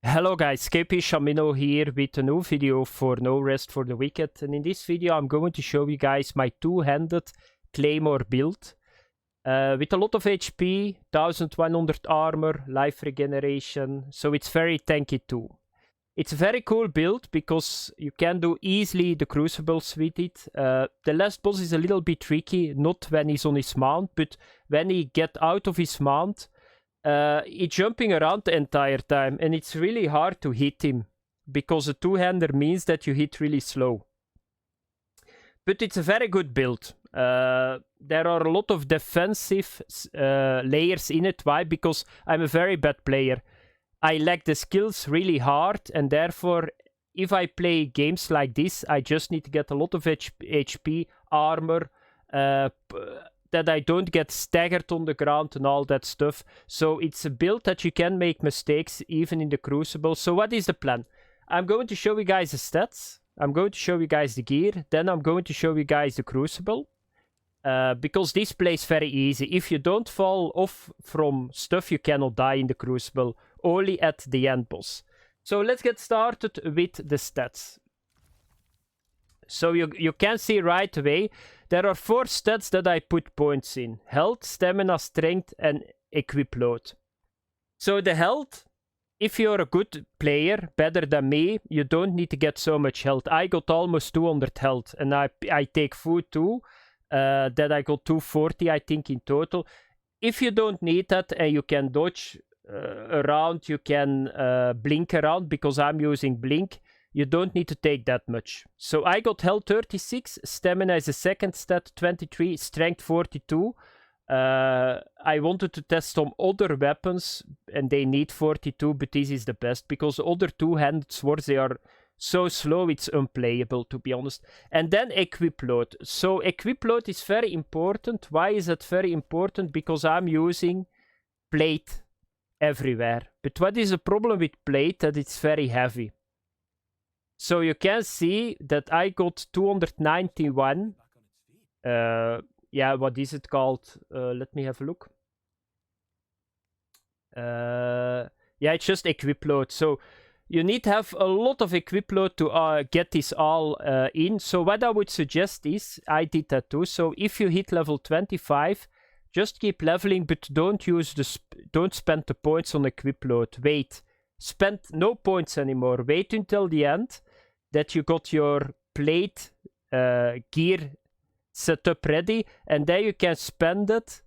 Hello guys, KP Shamino here with a new video for No Rest for the Wicked, and in this video I'm going to show you guys my two-handed Claymore build with a lot of HP, 1100 armor, life regeneration, so it's very tanky too. It's a very cool build because you can do easily the crucibles with it. The last boss is a little bit tricky, not when he's on his mount, but when he get out of his mount, he's jumping around the entire time, and it's really hard to hit him because a two-hander means that you hit really slow. But it's a very good build. There are a lot of defensive layers in it. Why? Because I'm a very bad player. I lack the skills really hard, and therefore, if I play games like this, I just need to get a lot of HP, armor, that I don't get staggered on the ground and all that stuff. So it's a build that you can make mistakes even in the crucible. So what is the plan? I'm going to show you guys the stats. I'm going to show you guys the gear. Then I'm going to show you guys the crucible. Because this plays very easy. If you don't fall off from stuff, you cannot die in the crucible. Only at the end boss. So let's get started with the stats. So you can see right away, there are 4 stats that I put points in. Health, stamina, strength, and equip load. So the health, if you're a good player, better than me, you don't need to get so much health. I got almost 200 health, and I take food too. That I got 240, I think, in total. If you don't need that and you can dodge around, you can blink around, because I'm using blink. You don't need to take that much. So I got health 36, stamina is a second stat 23, strength 42. I wanted to test some other weapons and they need 42, but this is the best because other two-handed swords, they are so slow it's unplayable, to be honest. And then equip load. So equip load is very important. Why is that very important? Because I'm using plate everywhere. But what is the problem with plate? That it's very heavy. So you can see that I got 291. Yeah, what is it called? Let me have a look. Yeah, it's just equip load. So you need to have a lot of equip load to get this all in. So what I would suggest is, I did that too. So if you hit level 25, just keep leveling, but don't spend the points on equip load. Wait, spend no points anymore. Wait until the end that you got your plate gear set up ready, and then you can spend it,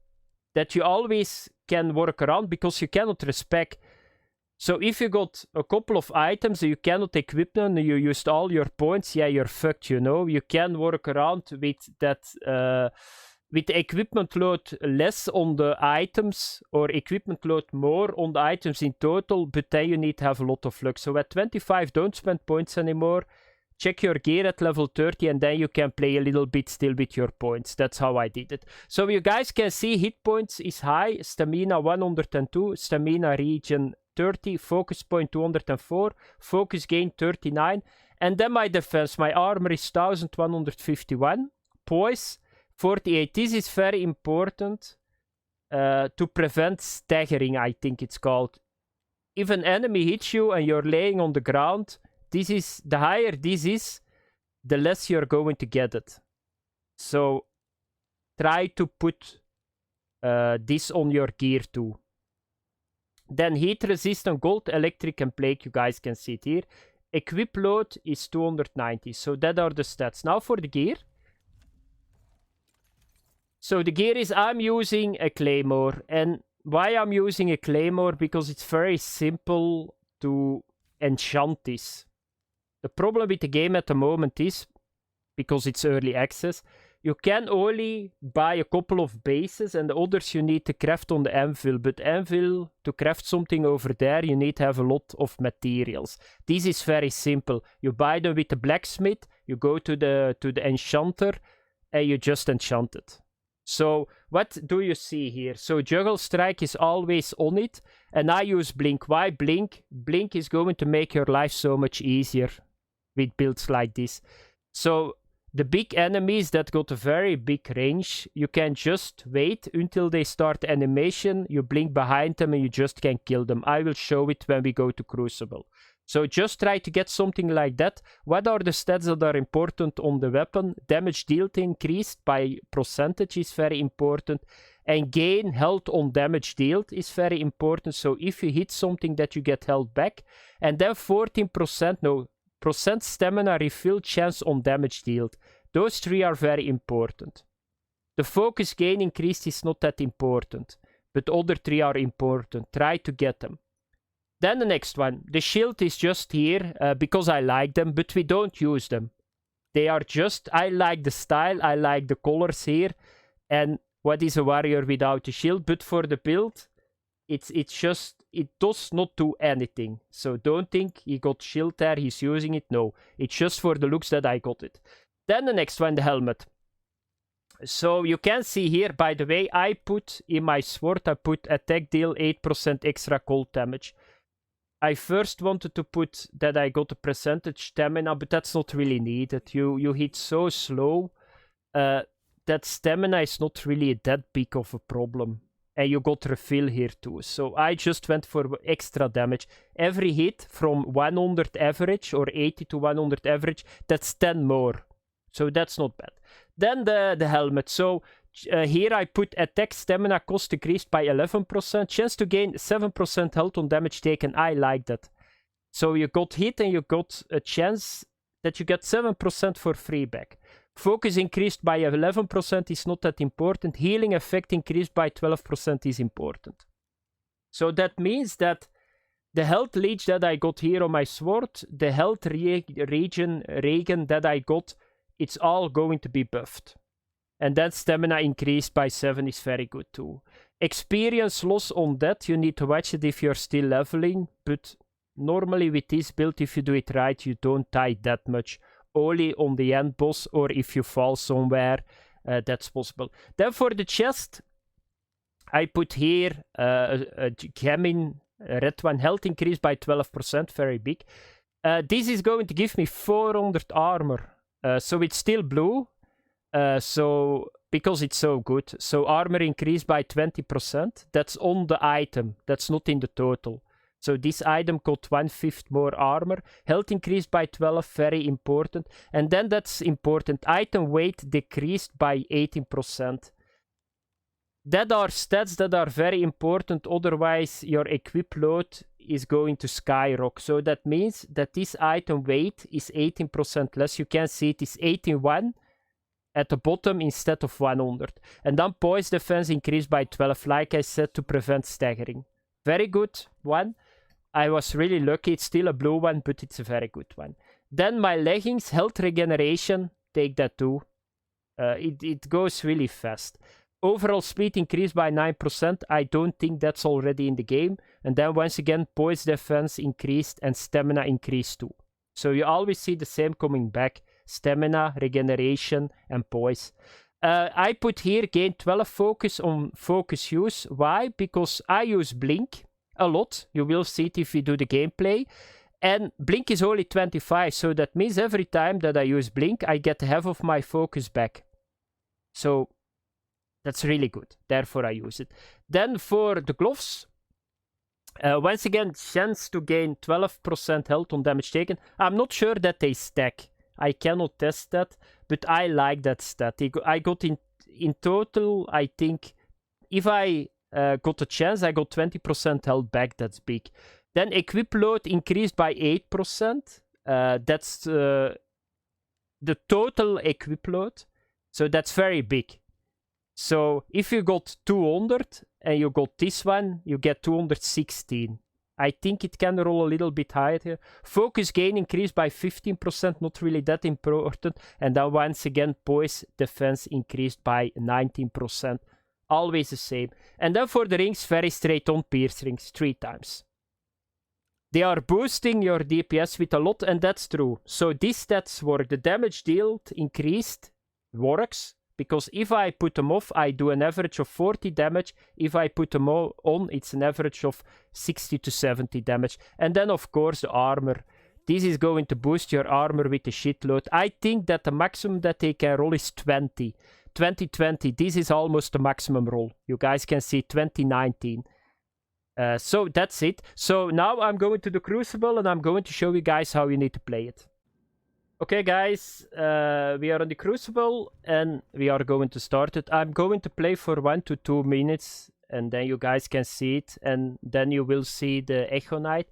that you always can work around, because you cannot respec. So if you got a couple of items you cannot equip them, you used all your points, yeah, you're fucked, you know. You can work around with that, with the equipment load less on the items, or equipment load more on the items in total, but then you need to have a lot of luck. So at 25, don't spend points anymore. Check your gear at level 30, and then you can play a little bit still with your points. That's how I did it. So you guys can see hit points is high, stamina 102, stamina regen 30, focus point 204, focus gain 39, and then my defense, my armor is 1151, poise 48. This is very important to prevent staggering, I think it's called. If an enemy hits you and you're laying on the ground, the higher this is, the less you're going to get it. So try to put this on your gear too. Then heat resistant, gold, electric, and plague, you guys can see it here. Equip load is 290. So that are the stats. Now for the gear. So the gear is, I'm using a Claymore. And why I'm using a Claymore? Because it's very simple to enchant this. The problem with the game at the moment is, because it's early access, you can only buy a couple of bases, and the others you need to craft on the anvil. But anvil, to craft something over there, you need to have a lot of materials. This is very simple. You buy them with the blacksmith, you go to the enchanter, and you just enchant it. So what do you see here? So Juggle Strike is always on it, and I use Blink. Why Blink? Blink is going to make your life so much easier with builds like this. So The big enemies that got a very big range, you can just wait until they start the animation, you blink behind them and you just can kill them. I will show it when we go to Crucible. So just try to get something like that. What are the stats that are important on the weapon? Damage dealt increased by percentage is very important. And gain health on damage dealt is very important. So if you hit something that you get health back. And then 14%, percent stamina refill chance on damage dealt. Those three are very important. The focus gain increased is not that important, but other three are important. Try to get them. Then the next one. The shield is just here because I like them, but we don't use them. They are just, I like the style, I like the colors here. And what is a warrior without a shield? But for the build, it's just, it does not do anything. So don't think he got shield there, he's using it. No, it's just for the looks that I got it. Then the next one, the helmet. So you can see here, by the way, I put in my sword, I put attack deal 8% extra cold damage. I first wanted to put that I got a percentage stamina, but that's not really needed. You hit so slow that stamina is not really that big of a problem. And you got refill here too. So I just went for extra damage. Every hit from 100 average or 80 to 100 average, that's 10 more. So that's not bad. Then the helmet. So here I put attack stamina cost decreased by 11%. Chance to gain 7% health on damage taken. I like that. So you got hit and you got a chance that you get 7% for free back. Focus increased by 11% is not that important. Healing effect increased by 12% is important. So that means that the health leech that I got here on my sword, the health regen that I got, it's all going to be buffed. And that stamina increased by 7 is very good too. Experience loss on that, you need to watch it if you're still leveling. But normally with this build, if you do it right, you don't die that much. Only on the end boss, or if you fall somewhere, that's possible. Then for the chest, I put here a Gamin red one, health increased by 12%, very big. This is going to give me 400 armor, so it's still blue, so because it's so good. So armor increased by 20%, that's on the item, that's not in the total. So this item got 1/5 more armor. Health increased by 12, very important. And then that's important. Item weight decreased by 18%. That are stats that are very important. Otherwise, your equip load is going to skyrocket. So that means that this item weight is 18% less. You can see it is 81 at the bottom instead of 100. And then poise defense increased by 12, like I said, to prevent staggering. Very good one. I was really lucky. It's still a blue one, but it's a very good one. Then my leggings, health regeneration, take that too. It goes really fast. Overall speed increased by 9%. I don't think that's already in the game. And then once again, poise defense increased and stamina increased too. So you always see the same coming back. Stamina, regeneration, and poise. I put here gain 12 focus on focus use. Why? Because I use blink a lot. You will see it if we do the gameplay. And blink is only 25, so that means every time that I use blink, I get half of my focus back. So that's really good. Therefore, I use it. Then for the gloves, once again, chance to gain 12% health on damage taken. I'm not sure that they stack. I cannot test that, but I like that stat. I got in total, I think, if I got a chance, I got 20% health back. That's big. Then equip load increased by 8%. That's the total equip load. So that's very big. So if you got 200 and you got this one, you get 216. I think it can roll a little bit higher here. Focus gain increased by 15%, not really that important. And then once again, poise defense increased by 19%. Always the same. And then for the rings, very straight on pierce rings, 3 times. They are boosting your DPS with a lot, and that's true. So these stats work. The damage dealt increased works, because if I put them off, I do an average of 40 damage. If I put them on, it's an average of 60 to 70 damage. And then, of course, the armor. This is going to boost your armor with a shitload. I think that the maximum that they can roll is 20. 2020. This is almost the maximum roll. You guys can see 2019. So that's it. So now I'm going to the Crucible and I'm going to show you guys how you need to play it. Okay guys, we are on the Crucible and we are going to start it. I'm going to play for 1 to 2 minutes and then you guys can see it and then you will see the Echo Knight.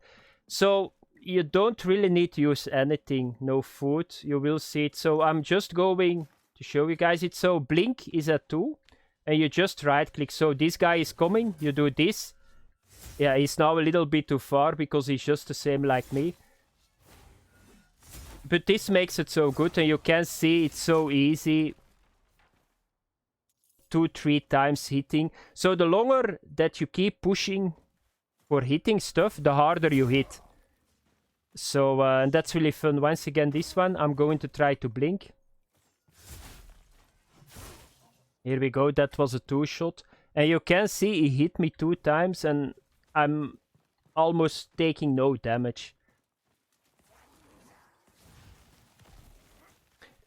So you don't really need to use anything, no food, you will see it. So I'm just going to show you guys it. So blink is at 2 and you just right click. So this guy is coming, you do this. Yeah, he's now a little bit too far because he's just the same like me. But this makes it so good and you can see it's so easy. 2-3 times hitting. So the longer that you keep pushing for hitting stuff, the harder you hit. So and that's really fun. Once again, this one, I'm going to try to blink. Here we go, that was a 2-shot. And you can see he hit me 2 times and I'm almost taking no damage.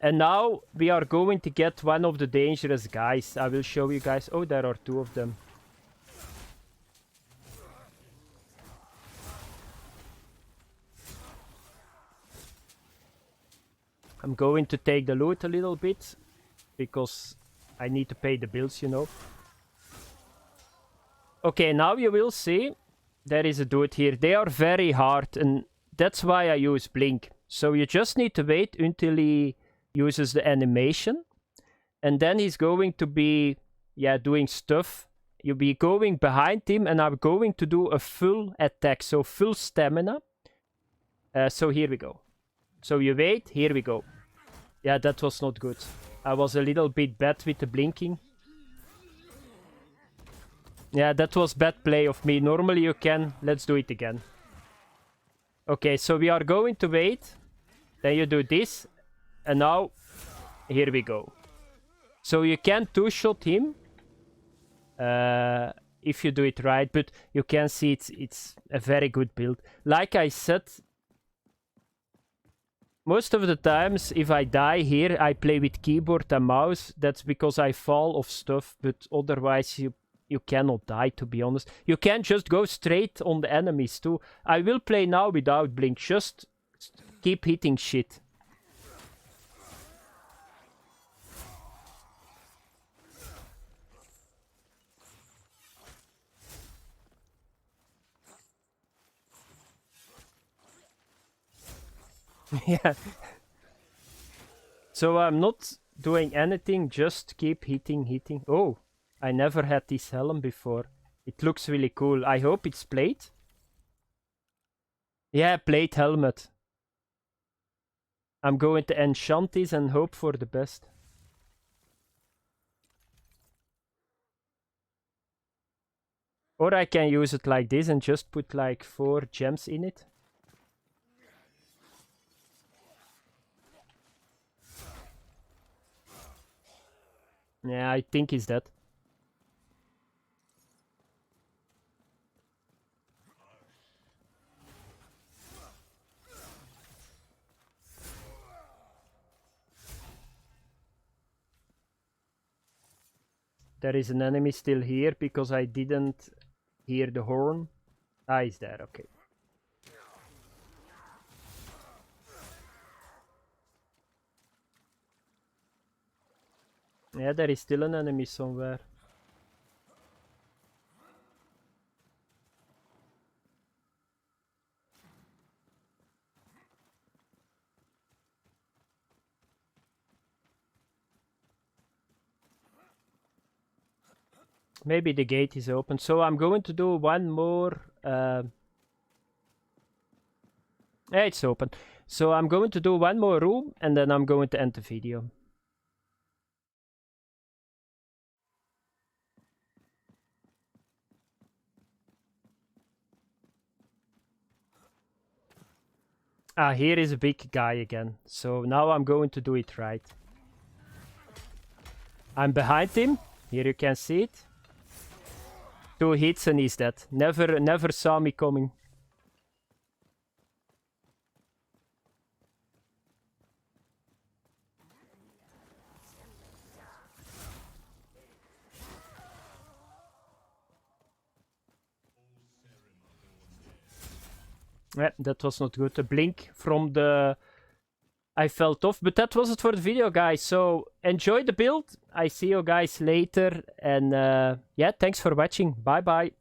And now we are going to get one of the dangerous guys. I will show you guys. Oh, there are 2 of them. I'm going to take the loot a little bit because I need to pay the bills, you know. Okay, now you will see there is a dude here. They are very hard and that's why I use blink. So you just need to wait until he uses the animation and then he's going to be doing stuff. You'll be going behind him and I'm going to do a full attack, so full stamina. So here we go. So you wait, here we go. Yeah, that was not good. I was a little bit bad with the blinking. Yeah, that was bad play of me. Normally you can. Let's do it again. Okay, so we are going to wait. Then you do this. And now, here we go. So you can 2-shot him. If you do it right. But you can see it's a very good build. Like I said, most of the times if I die here, I play with keyboard and mouse. That's because I fall off stuff. But otherwise you cannot die, to be honest. You can just go straight on the enemies too. I will play now without blink. Just keep hitting shit. Yeah. So I'm not doing anything, just keep hitting. Oh, I never had this helm before. It looks really cool. I hope it's plate. Yeah, plate helmet. I'm going to enchant this and hope for the best. Or I can use it like this and just put like 4 gems in it. Yeah, I think it's that. There is an enemy still here because I didn't hear the horn. Ah, he's there, okay. Yeah, there is still an enemy somewhere. Maybe the gate is open. So I'm going to do one more. Yeah, it's open. So I'm going to do one more room and then I'm going to end the video. Ah, here is a big guy again. So now I'm going to do it right. I'm behind him. Here you can see it. 2 hits and he's dead. Never saw me coming. Yeah, that was not good. A blink from the... I felt off, but that was it for the video, guys. So enjoy the build. I see you guys later, and yeah, thanks for watching. Bye bye.